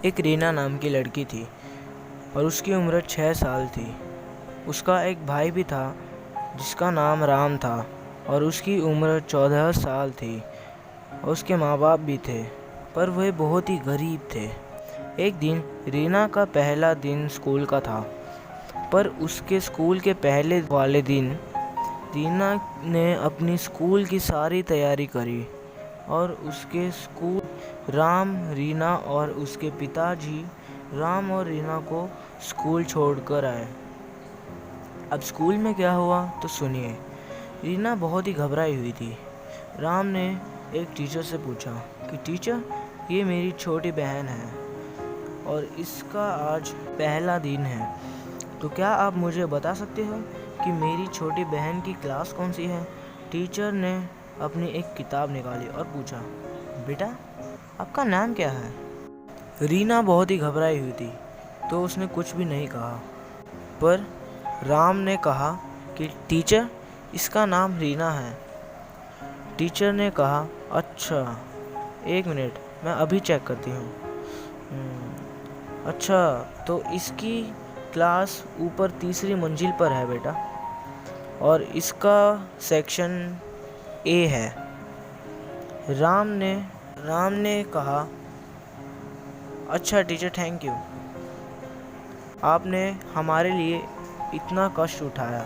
एक रीना नाम की लड़की थी और उसकी उम्र 6 साल थी। उसका एक भाई भी था जिसका नाम राम था और उसकी उम्र 14 साल थी और उसके माँ बाप भी थे, पर वह बहुत ही गरीब थे। एक दिन रीना का पहला दिन स्कूल का था, पर उसके स्कूल के पहले वाले दिन रीना ने अपनी स्कूल की सारी तैयारी करी और उसके स्कूल रीना और उसके पिताजी राम और रीना को स्कूल छोड़कर आए। अब स्कूल में क्या हुआ तो सुनिए। रीना बहुत ही घबराई हुई थी। राम ने एक टीचर से पूछा कि टीचर, ये मेरी छोटी बहन है और इसका आज पहला दिन है, तो क्या आप मुझे बता सकते हो कि मेरी छोटी बहन की क्लास कौन सी है? टीचर ने अपनी एक किताब निकाली और पूछा, बेटा आपका नाम क्या है? रीना बहुत ही घबराई हुई थी, तो उसने कुछ भी नहीं कहा। पर राम ने कहा कि टीचर, इसका नाम रीना है। टीचर ने कहा, अच्छा, एक मिनट, मैं अभी चेक करती हूँ। अच्छा, तो इसकी क्लास ऊपर तीसरी मंजिल पर है बेटा, और इसका सेक्शन ए है। राम ने कहा, अच्छा टीचर, थैंक यू, आपने हमारे लिए इतना कष्ट उठाया।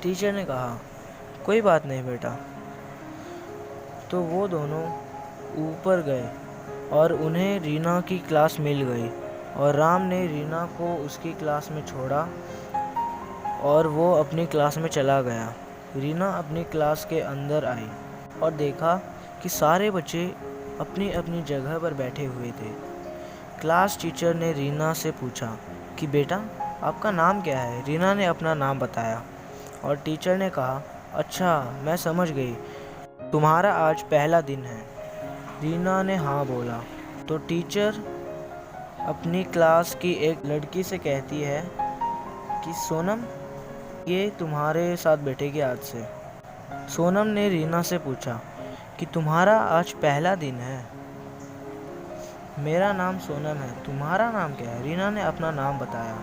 टीचर ने कहा, कोई बात नहीं बेटा। तो वो दोनों ऊपर गए और उन्हें रीना की क्लास मिल गई और राम ने रीना को उसकी क्लास में छोड़ा और वो अपनी क्लास में चला गया। रीना अपनी क्लास के अंदर आई और देखा कि सारे बच्चे अपनी अपनी जगह पर बैठे हुए थे। क्लास टीचर ने रीना से पूछा कि बेटा आपका नाम क्या है? रीना ने अपना नाम बताया और टीचर ने कहा, अच्छा, मैं समझ गई, तुम्हारा आज पहला दिन है। रीना ने हाँ बोला। तो टीचर अपनी क्लास की एक लड़की से कहती है कि सोनम, ये तुम्हारे साथ बैठेगी आज से। सोनम ने रीना से पूछा कि तुम्हारा आज पहला दिन है? मेरा नाम सोनम है, तुम्हारा नाम क्या है? रीना ने अपना नाम बताया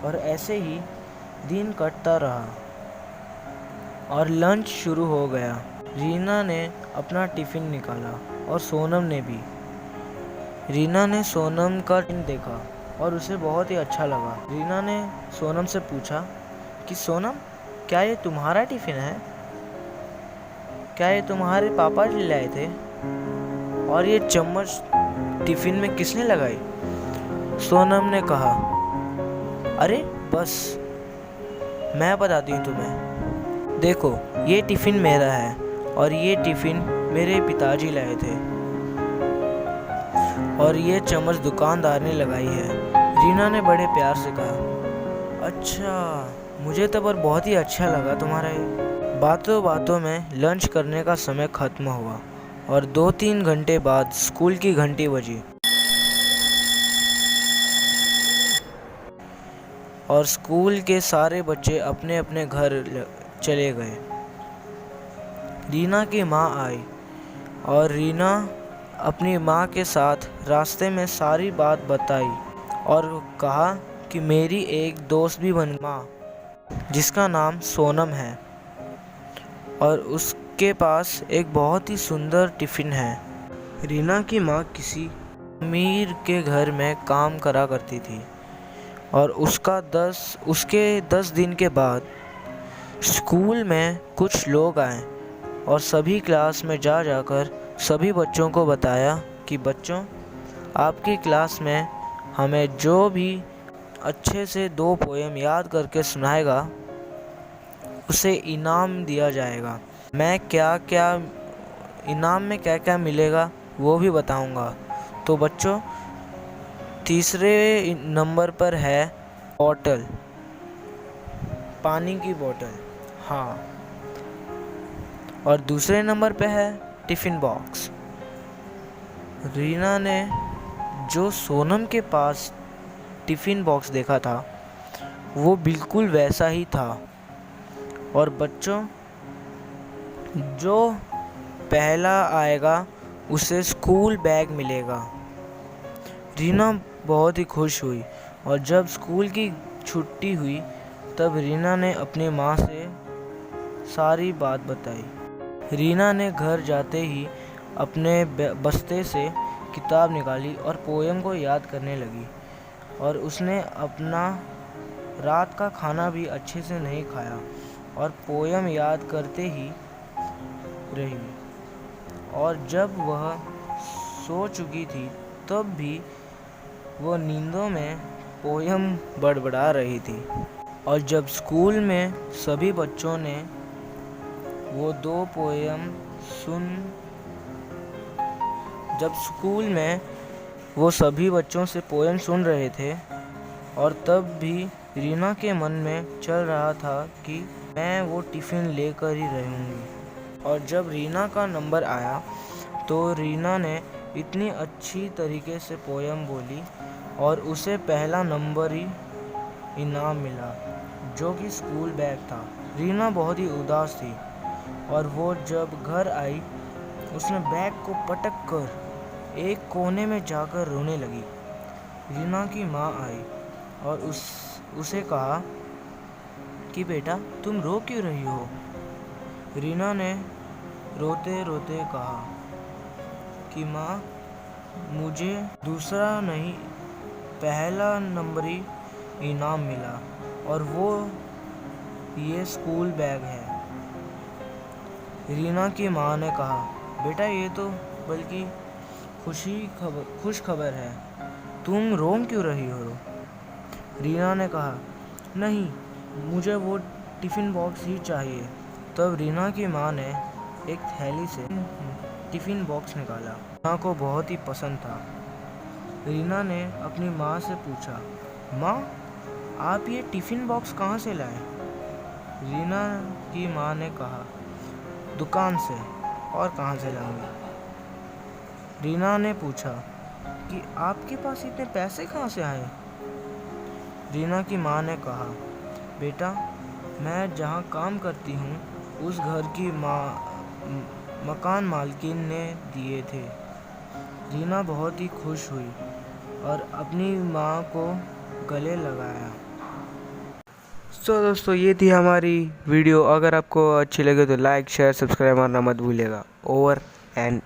और ऐसे ही दिन कटता रहा और लंच शुरू हो गया। रीना ने अपना टिफ़िन निकाला और सोनम ने भी। रीना ने सोनम का टिफ़िन देखा और उसे बहुत ही अच्छा लगा। रीना ने सोनम से पूछा कि सोनम, क्या ये तुम्हारा टिफ़िन है? क्या ये तुम्हारे पापा जी लाए थे? और ये चम्मच टिफ़िन में किसने लगाई? सोनम ने कहा, अरे बस, मैं बताती हूँ तुम्हें। देखो, ये टिफ़िन मेरा है और ये टिफ़िन मेरे पिताजी लाए थे और ये चम्मच दुकानदार ने लगाई है। रीना ने बड़े प्यार से कहा, अच्छा, मुझे तो पर बहुत ही अच्छा लगा तुम्हारा ये। बातों बातों में लंच करने का समय ख़त्म हुआ और 2-3 घंटे बाद स्कूल की घंटी बजी और स्कूल के सारे बच्चे अपने अपने घर चले गए। रीना की माँ आई और रीना अपनी माँ के साथ रास्ते में सारी बात बताई और कहा कि मेरी एक दोस्त भी बन माँ, जिसका नाम सोनम है और उसके पास एक बहुत ही सुंदर टिफ़िन है। रीना की माँ किसी अमीर के घर में काम करा करती थी और उसके 10 दिन के बाद स्कूल में कुछ लोग आए और सभी क्लास में जाकर सभी बच्चों को बताया कि बच्चों, आपकी क्लास में हमें जो भी अच्छे से 2 पोएम याद करके सुनाएगा उसे इनाम दिया जाएगा। इनाम में क्या क्या मिलेगा वो भी बताऊंगा। तो बच्चों, तीसरे नंबर पर है बॉटल, पानी की बोतल, हाँ, और दूसरे नंबर पे है टिफ़िन बॉक्स। रीना ने जो सोनम के पास टिफ़िन बॉक्स देखा था वो बिल्कुल वैसा ही था। और बच्चों, जो पहला आएगा उसे स्कूल बैग मिलेगा। रीना बहुत ही खुश हुई और जब स्कूल की छुट्टी हुई तब रीना ने अपनी माँ से सारी बात बताई। रीना ने घर जाते ही अपने बस्ते से किताब निकाली और पोयम को याद करने लगी और उसने अपना रात का खाना भी अच्छे से नहीं खाया और पोयम याद करते ही रही। और जब वह सो चुकी थी तब भी वो नींदों में पोयम बड़बड़ा रही थी। और जब स्कूल में सभी बच्चों ने वो दो पोयम जब स्कूल में वो सभी बच्चों से पोयम सुन रहे थे और तब भी रीना के मन में चल रहा था कि मैं वो टिफ़िन लेकर ही रहूँगी। और जब रीना का नंबर आया तो रीना ने इतनी अच्छी तरीके से पोयम बोली और उसे पहला नंबर ही इनाम मिला, जो कि स्कूल बैग था। रीना बहुत ही उदास थी और वो जब घर आई उसने बैग को पटक कर एक कोने में जाकर रोने लगी। रीना की माँ आई और उसे कहा कि बेटा तुम रो क्यों रही हो। रीना ने रोते रोते कहा कि माँ मुझे दूसरा नहीं पहला नंबर ही इनाम मिला और वो ये स्कूल बैग है। रीना की माँ ने कहा बेटा ये तो बल्कि खुश खबर है, तुम रो क्यों रही हो। रीना ने कहा नहीं मुझे वो टिफ़िन बॉक्स ही चाहिए। तब रीना की माँ ने एक थैली से टिफ़िन बॉक्स निकाला। रीना को बहुत ही पसंद था। रीना ने अपनी माँ से पूछा माँ आप ये टिफ़िन बॉक्स कहाँ से लाए। रीना की माँ ने कहा दुकान से, और कहाँ से लाऊंगी। रीना ने पूछा कि आपके पास इतने पैसे कहाँ से आए। रीना की माँ ने कहा बेटा मैं जहाँ काम करती हूँ उस घर की मकान मालकिन ने दिए थे। रीना बहुत ही खुश हुई और अपनी माँ को गले लगाया। तो दोस्तों ये थी हमारी वीडियो। अगर आपको अच्छी लगे तो लाइक शेयर सब्सक्राइब करना मत भूलिएगा। Over and